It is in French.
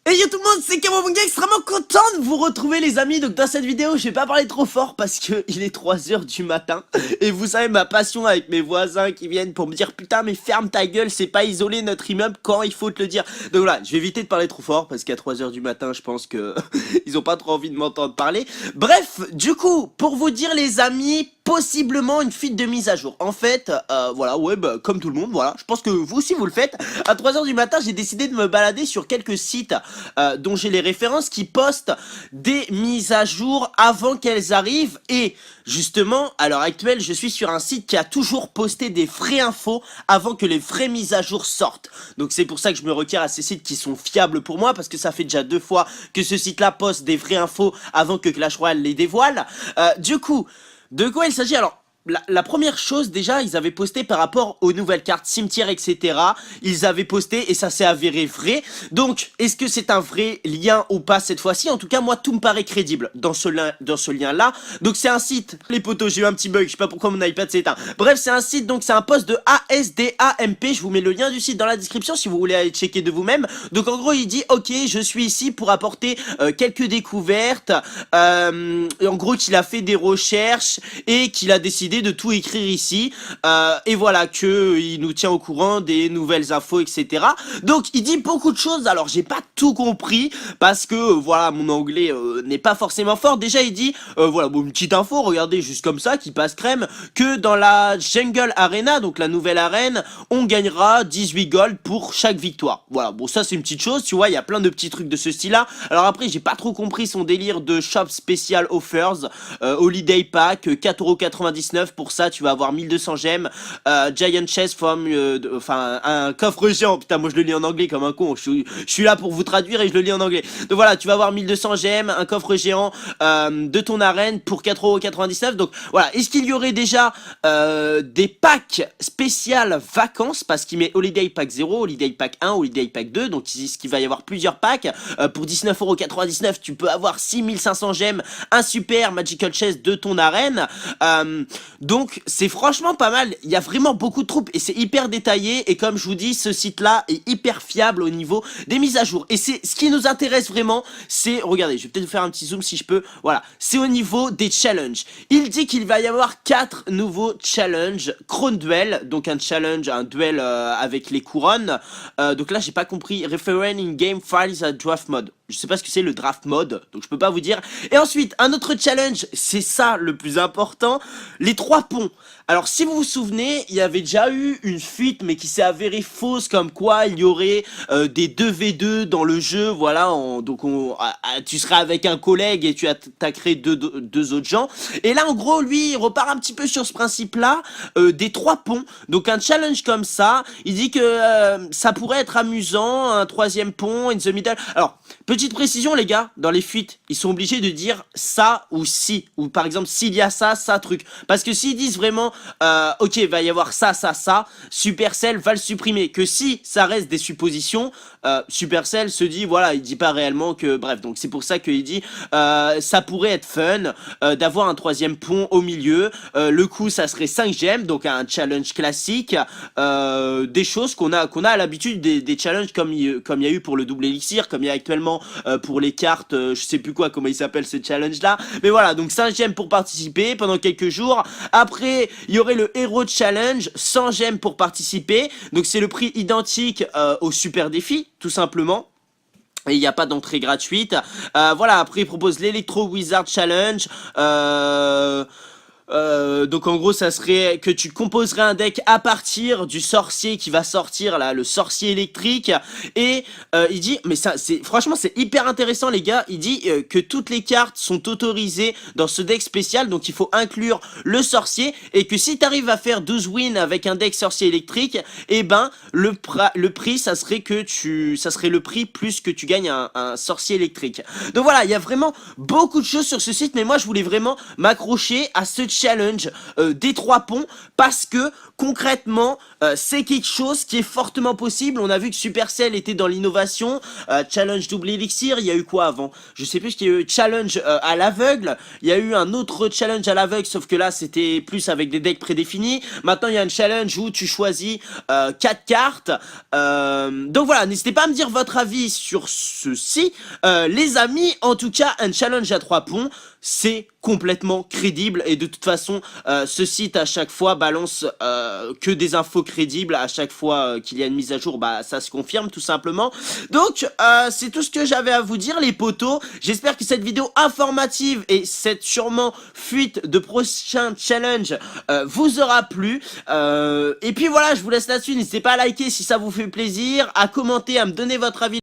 Et yo tout le monde, c'est Kamobunga, extrêmement content de vous retrouver les amis. Donc dans cette vidéo, je vais pas parler trop fort parce que il est 3 h du matin. Et vous savez ma passion avec mes voisins qui viennent pour me dire putain mais ferme ta gueule, c'est pas isolé notre immeuble quand il faut te le dire. Donc voilà, je vais éviter de parler trop fort parce qu'à 3 h du matin, je pense que ils ont pas trop envie de m'entendre parler. Bref, du coup, pour vous dire les amis, possiblement une fuite de mise à jour. En fait, voilà, ouais, bah, comme tout le monde, voilà. Je pense que vous aussi vous le faites. À 3 h du matin, j'ai décidé de me balader sur quelques sites dont j'ai les références qui postent des mises à jour avant qu'elles arrivent. Et justement, à l'heure actuelle, je suis sur un site qui a toujours posté des vraies infos avant que les vraies mises à jour sortent. Donc c'est pour ça que je me requiers à ces sites qui sont fiables pour moi, parce que ça fait déjà 2 fois que ce site-là poste des vraies infos avant que Clash Royale les dévoile. Du coup, de quoi il s'agit? Alors, la première chose, déjà, ils avaient posté par rapport aux nouvelles cartes cimetière, etc. Ils avaient posté et ça s'est avéré vrai. Donc, est-ce que c'est un vrai lien ou pas cette fois-ci? En tout cas, moi, tout me paraît crédible dans ce lien-là. Donc, c'est un site. Les potos, j'ai eu un petit bug. Je sais pas pourquoi mon iPad s'est éteint. Bref, c'est un site. Donc, c'est un post de ASDAMP. Je vous mets le lien du site dans la description si vous voulez aller checker de vous-même. Donc, en gros, il dit, ok, je suis ici pour apporter quelques découvertes. En gros, qu'il a fait des recherches et qu'il a décidé de tout écrire ici, et voilà, que il nous tient au courant des nouvelles infos, etc. Donc il dit beaucoup de choses. Alors j'ai pas tout compris parce que voilà, mon anglais n'est pas forcément fort. Déjà il dit voilà, bon, une petite info, regardez, juste comme ça, qui passe crème, que dans la Jungle Arena, donc la nouvelle arène, on gagnera 18 gold pour chaque victoire. Voilà, bon, ça c'est une petite chose, tu vois, il y a plein de petits trucs de ce style là. Alors après, j'ai pas trop compris son délire de shop special offers, holiday pack, 4,99€. Pour ça, tu vas avoir 1200 gemmes, Giant Chest from, enfin, un coffre géant. Putain, moi je le lis en anglais comme un con. Je suis là pour vous traduire et je le lis en anglais. Donc voilà, tu vas avoir 1200 gemmes, un coffre géant de ton arène pour 4,99€. Donc voilà, est-ce qu'il y aurait déjà des packs spéciales vacances? Parce qu'il met Holiday Pack 0, Holiday Pack 1, Holiday Pack 2. Donc ils disent qu'il va y avoir plusieurs packs. Pour 19,99€, tu peux avoir 6500 gemmes, un super Magical Chest de ton arène. Donc c'est franchement pas mal, il y a vraiment beaucoup de troupes et c'est hyper détaillé, et comme je vous dis, ce site là est hyper fiable au niveau des mises à jour. Et c'est ce qui nous intéresse vraiment, c'est, regardez, je vais peut-être vous faire un petit zoom si je peux, voilà, c'est au niveau des challenges. Il dit qu'il va y avoir 4 nouveaux challenges: Crown Duel, donc un challenge, un duel avec les couronnes, donc là j'ai pas compris, Referring in Game Files à Draft Mode. Je sais pas ce que c'est le draft mode, donc je peux pas vous dire. Et ensuite, un autre challenge, c'est ça le plus important, les 3 ponts. Alors si vous vous souvenez, il y avait déjà eu une fuite mais qui s'est avérée fausse, comme quoi il y aurait des 2v2 dans le jeu, voilà, tu seras avec un collègue et tu attaquerais deux autres gens. Et là en gros, lui, il repart un petit peu sur ce principe-là, des 3 ponts. Donc un challenge comme ça, il dit que ça pourrait être amusant, un 3e pont, in the middle. Alors, petite précision les gars, dans les fuites, ils sont obligés de dire ça ou si, ou par exemple s'il y a ça, ça truc. Parce que s'ils disent vraiment, ok, il va y avoir ça, ça, ça, Supercell va le supprimer. Que si ça reste des suppositions, Supercell se dit, voilà, il dit pas réellement que, bref, donc c'est pour ça qu'il dit, ça pourrait être fun d'avoir un 3e pont au milieu. Le coup, ça serait 5 gemmes, donc un challenge classique, des choses qu'on a à l'habitude, des challenges comme il y a eu pour le double élixir, comme il y a actuellement pour les cartes, je sais plus quoi, comment il s'appelle ce challenge là, mais voilà, donc 5 gemmes pour participer pendant quelques jours. Après il y aurait le Hero Challenge, 100 gemmes pour participer, donc c'est le prix identique au super défi tout simplement. Et il n'y a pas d'entrée gratuite. Voilà, après il propose l'Electro Wizard Challenge, donc en gros ça serait que tu composerais un deck à partir du sorcier qui va sortir là, le sorcier électrique. Et il dit, mais ça c'est franchement c'est hyper intéressant les gars, il dit que toutes les cartes sont autorisées dans ce deck spécial, donc il faut inclure le sorcier, et que si tu arrives à faire 12 wins avec un deck sorcier électrique, et ben le prix ça serait le prix plus que tu gagnes un sorcier électrique. Donc voilà, il y a vraiment beaucoup de choses sur ce site, mais moi je voulais vraiment m'accrocher à ce challenge des 3 ponts, parce que concrètement c'est quelque chose qui est fortement possible. On a vu que Supercell était dans l'innovation, challenge double élixir, il y a eu quoi avant? Je sais plus, qu'il y a eu challenge à l'aveugle, il y a eu un autre challenge à l'aveugle, sauf que là c'était plus avec des decks prédéfinis. Maintenant il y a un challenge où tu choisis 4 cartes. Donc voilà, n'hésitez pas à me dire votre avis sur ceci. Les amis, en tout cas, un challenge à 3 ponts, c'est complètement crédible, et de toute façon ce site à chaque fois balance que des infos crédibles. À chaque fois qu'il y a une mise à jour, bah ça se confirme tout simplement. Donc c'est tout ce que j'avais à vous dire les potos. J'espère que cette vidéo informative et cette sûrement fuite de prochains challenges vous aura plu. Et puis voilà, je vous laisse là-dessus. N'hésitez pas à liker si ça vous fait plaisir, à commenter, à me donner votre avis